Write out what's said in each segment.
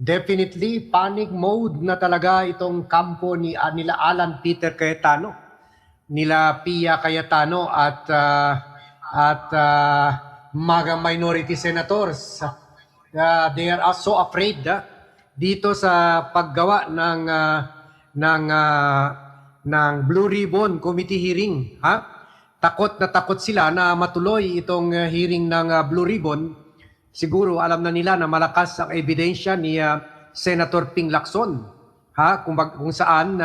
Definitely panic mode na talaga itong kampo ni nila Alan Peter Cayetano, nila Pia Cayetano at mga minority senators. They are also afraid dito sa paggawa ng Blue Ribbon Committee hearing. Takot na takot sila na matuloy itong hearing ng Blue Ribbon. Siguro alam na nila na malakas ang ebidensya ni Senator Ping Lacson, kung saan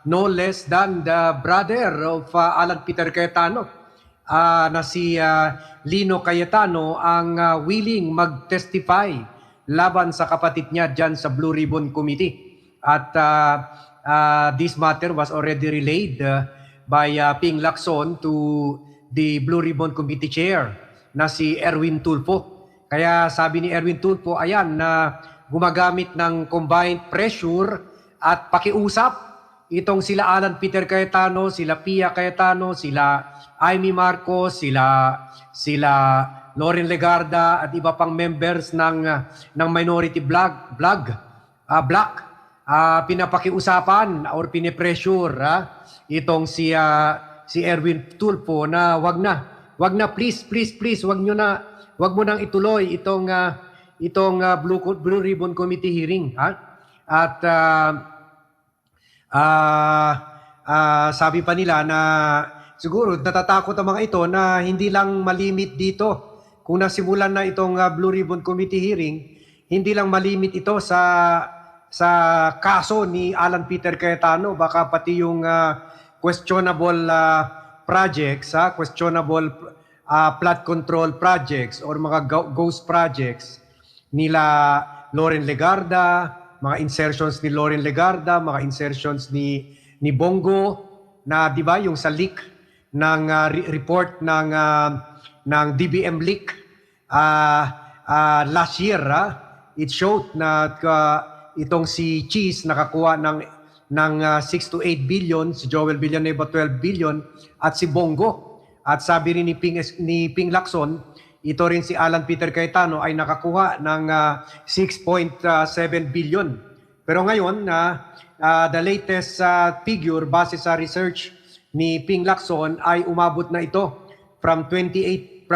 no less than the brother of Alan Peter Cayetano na si Lino Cayetano ang willing mag-testify laban sa kapatid niya dyan sa Blue Ribbon Committee. At this matter was already relayed by Ping Lacson to the Blue Ribbon Committee Chair na si Erwin Tulfo. Kaya sabi ni Erwin Tulfo, ayan, na gumagamit ng combined pressure at pakiusap itong sila Alan Peter Cayetano, sila Pia Cayetano, sila Amy Marcos, sila Loren Legarda at iba pang members ng minority bloc, pinapakiusapan or pinipressure itong si Erwin Tulfo na wag na, please, wag mo nang ituloy itong Blue Ribbon Committee hearing. At sabi pa nila na siguro natatakot ang mga ito na hindi lang malimit dito. Kung nasimulan na itong Blue Ribbon Committee hearing, hindi lang malimit ito sa kaso ni Alan Peter Cayetano, baka pati yung questionable projects, questionable flood control projects or mga ghost projects nila Loren Legarda, mga insertions ni Loren Legarda, mga insertions ni Bongo na 'di ba yung sa leak ng report ng DBM leak last year, it showed na itong si Cheese nakakuha ng 6 to 8 billion, si Joel Villanueva 12 billion at si Bongo. At sabi rin ni Ping Lacson, ito rin si Alan Peter Cayetano ay nakakuha ng 6.7 billion. Pero ngayon, the latest figure base sa research ni Ping Lacson ay umabot na ito from 2018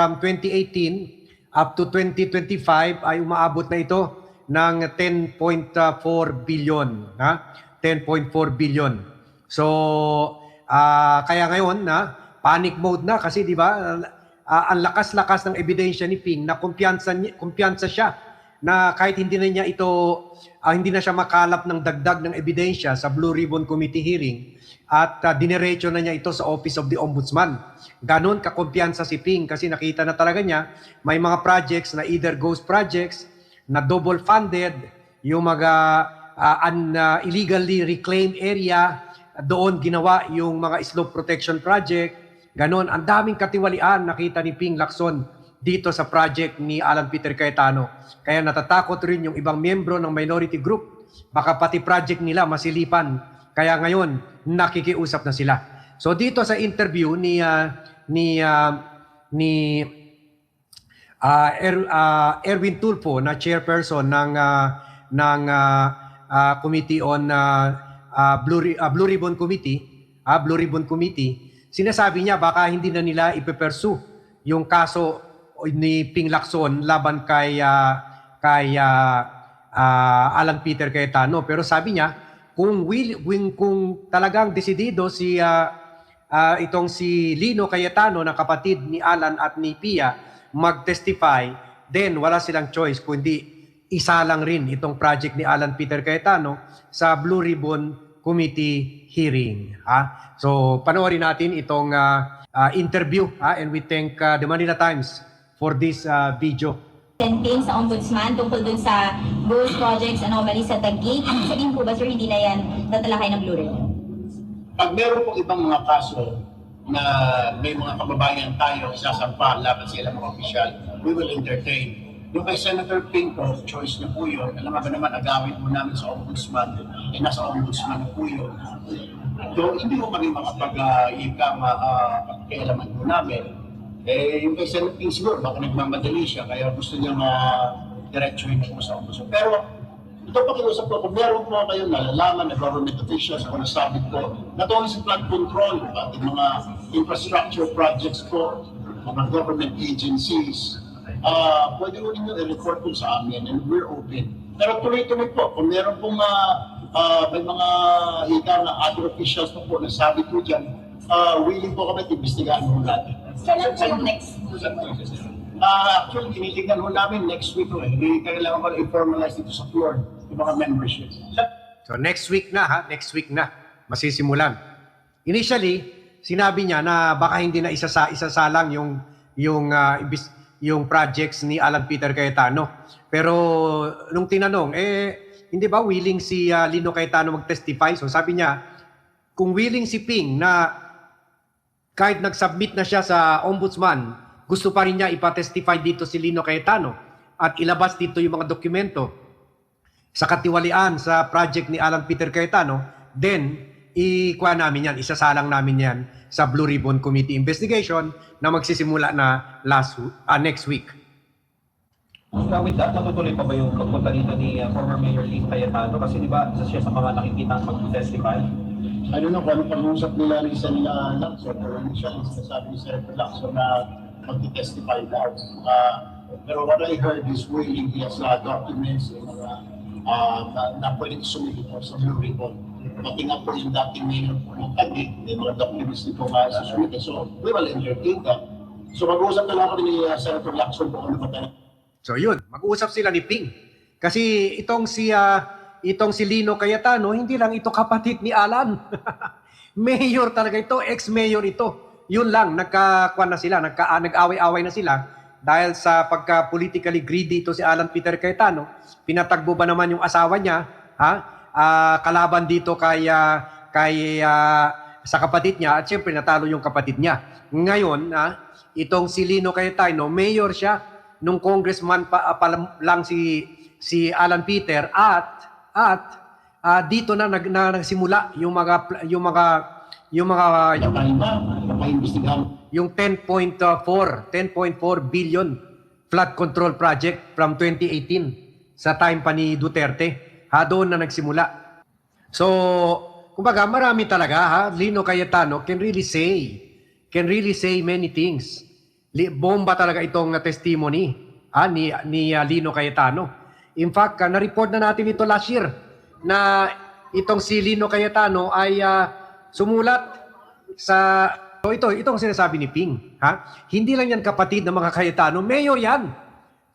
up to 2025 ay umaabot na ito ng 10.4 billion. 10.4 billion. So, kaya ngayon panic mode na kasi 'di ba ang lakas-lakas ng ebidensya ni Ping na kumpiyansa siya na kahit hindi na siya makalap ng dagdag ng ebidensya sa Blue Ribbon Committee hearing at dinerecho na niya ito sa Office of the Ombudsman. Ganon kakumpiyansa si Ping kasi nakita na talaga niya may mga projects na either ghost projects na double funded, yung mga illegally reclaimed area, doon ginawa yung mga slope protection project. Ganon, ang daming katiwalian nakita ni Ping Lacson dito sa project ni Alan Peter Cayetano. Kaya natatakot rin yung ibang miyembro ng minority group. Baka pati project nila masilipan. Kaya ngayon, nakikiusap na sila. So dito sa interview ni Erwin Tulfo na chairperson ng Committee on Blue Ribbon Committee, sinasabi niya baka hindi na nila ipepursue yung kaso ni Ping Lacson laban kay Alan Peter Cayetano. Pero sabi niya, kung talagang desidido itong si Lino Cayetano na kapatid ni Alan at ni Pia mag-testify, then wala silang choice kundi isa lang rin itong project ni Alan Peter Cayetano sa Blue Ribbon Committee hearing. So panoorin natin itong interview and we thank the Manila Times for this video. Campaign sa Ombudsman tungkol dun sa ghost projects anomaly sa Taguig. Sabihin po ba sir, hindi na yan tatalakay ng Blue Ribbon? Pag meron pong ibang mga kaso na may mga kababayan tayo isasampa laban sa ilang mga opisyal, we will entertain. Yung kay Senator Ping po, choice niya po yun. Alam nga ba naman, agawin po namin sa Ombudsman, nasa Ombudsman na po yun. So, hindi mo kami pagkailaman po namin. Yung kay Senator Ping siguro, baka nagmamadali siya, kaya gusto niya diretsuhin po sa Ombudsman. Pero, Ito pakiusap ko, kung meron po kayong nalalaman na government officials ako nasabi ko, not only sa flood control, pati mga infrastructure projects po, mga government agencies, pwede mo ninyo i-report po sa amin and we're open. Pero tuloy-tuloy po, kung meron pong may mga ika na other officials po nasabi po dyan, willing po kami imbestigahan mo natin. Kailan po yung next? Actually, tinitignan ho namin next week. Hindi kailangan ko i-formalize dito sa floor yung mga membership. So next week na ha, next week na masisimulan. Initially, sinabi niya na baka hindi na isasalang yung projects ni Alan Peter Cayetano. Pero nung tinanong, hindi ba willing si Lino Cayetano mag-testify? So sabi niya, kung willing si Ping na kahit nag-submit na siya sa ombudsman, gusto pa rin niya ipatestify dito si Lino Cayetano at ilabas dito yung mga dokumento sa katiwalian sa project ni Alan Peter Cayetano, then ikuha namin yan, isasalang namin yan sa Blue Ribbon Committee investigation na magsisimula na next week. With that, natutuloy pa ba yung pagpunta dito ni former Mayor Lino Cayetano? Kasi di ba isa siya sa mga nakikita mag-testify? I don't know kung ano pag-uusap nila ni Sen. Lacson, pero initially sinasabi ni Sen. Lacson na mag-testify daw. Pero what I heard is willing, he has documents na pwedeng sumili po sa Blue Ribbon. Pati nga po yung dating mayor po ng Taguig, may mga documents nito nga sa sumili. So, we will entertain that. So, mag-uusap na lang kami ni Senator Lacson po ano ba tayo. So yun, mag-uusap sila ni Ping. Kasi itong si Lino Cayetano, hindi lang ito kapatid ni Alan. Mayor talaga ito, ex-mayor ito. Yun lang, nag-away-away na sila dahil sa pagka-politically greedy ito si Alan Peter Cayetano. Pinatagbo ba naman yung asawa niya, kalaban dito sa kapatid niya at siyempre natalo yung kapatid niya. Ngayon, itong si Lino Cayetano, mayor siya nung congressman pa lang si Alan Peter at dito na nagsimula yung 10.4 billion flood control project from 2018 sa time pa ni Duterte. Doon na nagsimula. So, kumbaga marami talaga Lino Cayetano can really say many things. Bomba talaga itong testimony ni Lino Cayetano. In fact, na-report na natin ito last year na itong si Lino Cayetano ay sumulat sa itong sinasabi ni Ping. Hindi lang yan kapatid ng mga Cayetano, mayor yan.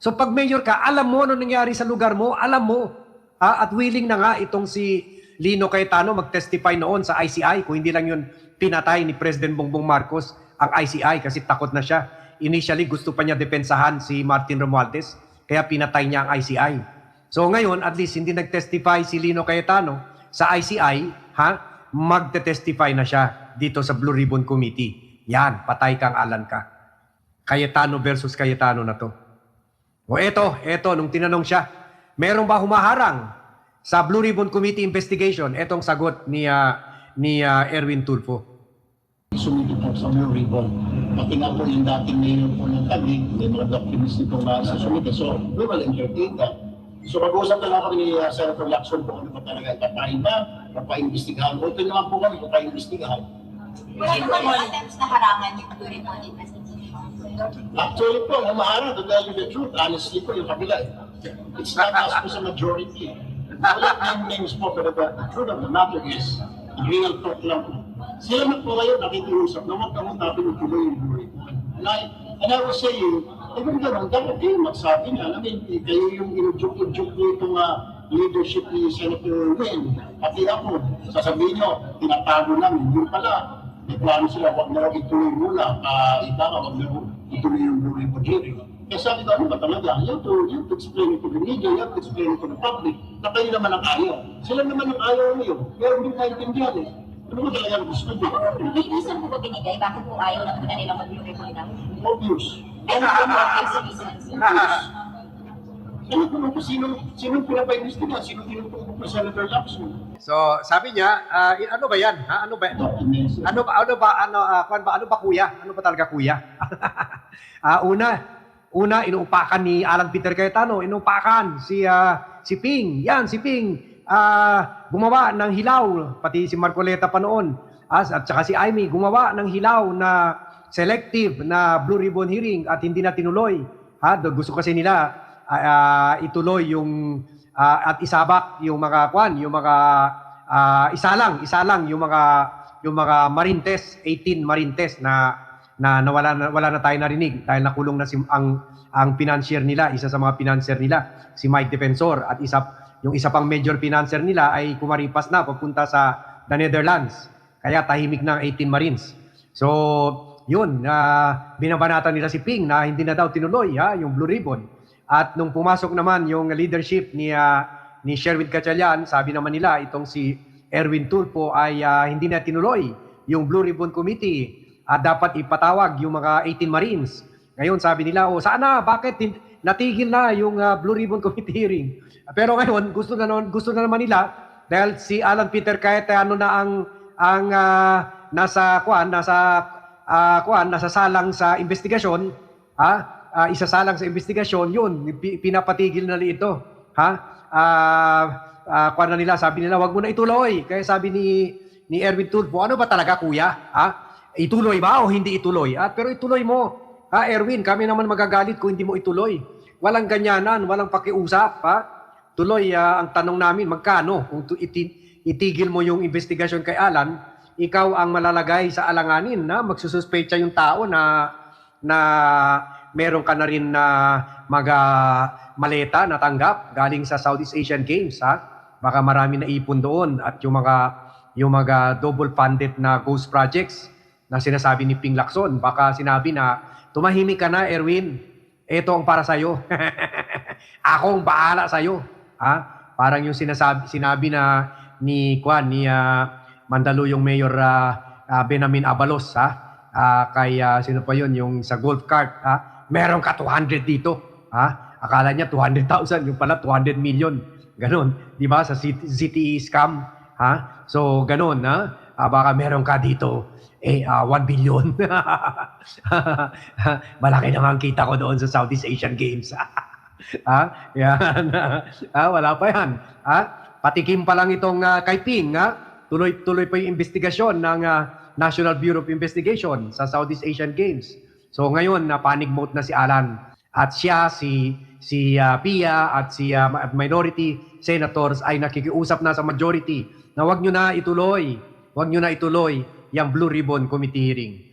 So pag mayor ka, alam mo ano nangyari sa lugar mo, alam mo. At willing na nga itong si Lino Cayetano mag-testify noon sa ICI kung hindi lang yun pinatay ni President Bongbong Marcos ang ICI kasi takot na siya. Initially, gusto pa niya depensahan si Martin Romualdez, kaya pinatay niya ang ICI. So ngayon, at least hindi nag-testify si Lino Cayetano sa ICI, magte-testify na siya dito sa Blue Ribbon Committee. Yan, patay kang Alan ka. Cayetano versus Cayetano na to. O eto, nung tinanong siya, meron ba humaharang sa Blue Ribbon Committee investigation? Etong sagot ni Erwin Tulfo. Sumili po sa Blue Ribbon. Pati nga po yung dating mayor po ng Taguig, may mga documents nito nga sa sumili. So, we will entertain that. So, mag-uusap na lang kami ni Senator Lacson po ano ba talaga ipatayin ba, pa-imbestigahan. Open naman po kami pa-imbestigahan. Wala naman yung attempts na harangan yung Blue Ribbon investigation. Actually po, umaharap, to tell you the truth, honestly po, yung kabila. It's not us po sa majority. Wala name names po, pero the truth of the matter is, real talk lang po. Sila na po ngayon nakikiusap na huwag naman natin ituloy yung Blue Ribbon. And I was saying, even ganun, dapat kayo magsabi niya. Kayo yung inudyok-udyok niyo itong leadership ni Senator Win. Pati ako, sasabihin niyo, tinatago namin. Yung pala, may plano sila, huwag na ituloy muna. Iba ka, huwag na ituloy yung Blue Ribbon hearing. Kaya sabi ko, ano ba talaga? You have to explain it to the media, you have to explain it to the public, na kayo naman ang ayaw. Sila naman ang ayaw ngayon. Pero hindi naintindihan eh. Ano ba talaga ang gusto nyo? May reason po ba binigay? Bakit po ayaw na muna nilang mag-Blue Ribbon daw? Obvious. Ano po ang obvious reasons? Ano ko naman sinong pinapaimbestiga? Sinong tinutungkol ko Senator Lacson? So, sabi niya, ano ba yan? Ano ba? Documents. Ano ba kuya? Ano ba talaga kuya? Una, inuupakan ni Alan Peter Cayetano, inuupakan si si Ping, yan, si Ping, gumawa ng hilaw, pati si Marcoleta pa noon, at saka si Amy, gumawa ng hilaw na selective na Blue Ribbon hearing at hindi na tinuloy. Gusto kasi nila ituloy yung at isabak yung mga isa lang yung mga Marintes, 18 Marintes na wala na tayo narinig dahil nakulong na ang financier nila, isa sa mga financier nila, si Mike Defensor, at yung isa pang major financier nila ay kumaripas na papunta sa the Netherlands. Kaya tahimik na ang 18 Marines. So, yun, binabanatan nila si Ping na hindi na daw tinuloy yung Blue Ribbon. At nung pumasok naman yung leadership ni Sherwin Gatchalian, sabi naman nila itong si Erwin Tulfo ay hindi na tinuloy yung Blue Ribbon Committee at dapat ipatawag yung mga 18 Marines. Ngayon sabi nila, sana, bakit natigil na yung Blue Ribbon Committee hearing? Pero ngayon, gusto na naman nila dahil si Alan Peter Cayetano na ang nasa salang sa investigasyon, isasalang sa investigasyon, yun, pinapatigil na ito. Na nila, sabi nila, wag mo na ituloy. Kaya sabi ni Erwin Tulfo, ano ba talaga kuya? Ituloy ba o hindi ituloy? Pero ituloy mo. Erwin, kami naman magagalit kung hindi mo ituloy. Walang ganyanan, walang pakiusap. Tuloy, ang tanong namin, magkano? Kung itigil mo yung investigasyon kay Alan, ikaw ang malalagay sa alanganin na magsususpecha yung tao na meron ka na rin na maleta na tanggap galing sa Southeast Asian Games. Baka marami na ipon doon at yung mga double funded na ghost projects na sinasabi ni Ping Lacson, baka sinabi na tumahimik ka na, Erwin, ito ang para sa'yo. Ako ang bahala sa'yo. Parang yung sinabi na ni Mandaluyong Mayor Benamin Abalos, kay sino pa yun, yung sa golf cart, meron ka 200 dito. Akala niya 200,000, yung pala 200 million. Ganon, di ba? Sa ZTE scam. So, ganon, baka meron ka dito 1 billion. Malaki naman kita ko doon sa Southeast Asian Games. Yan. Wala pa yan. Patikim pa lang itong kay Ping. Tuloy pa yung investigasyon ng National Bureau of Investigation sa Southeast Asian Games. So ngayon, panic mode na si Alan. At siya, si Pia at si minority senators ay nakikiusap na sa majority na wag nyo na ituloy yung Blue Ribbon Committee hearing.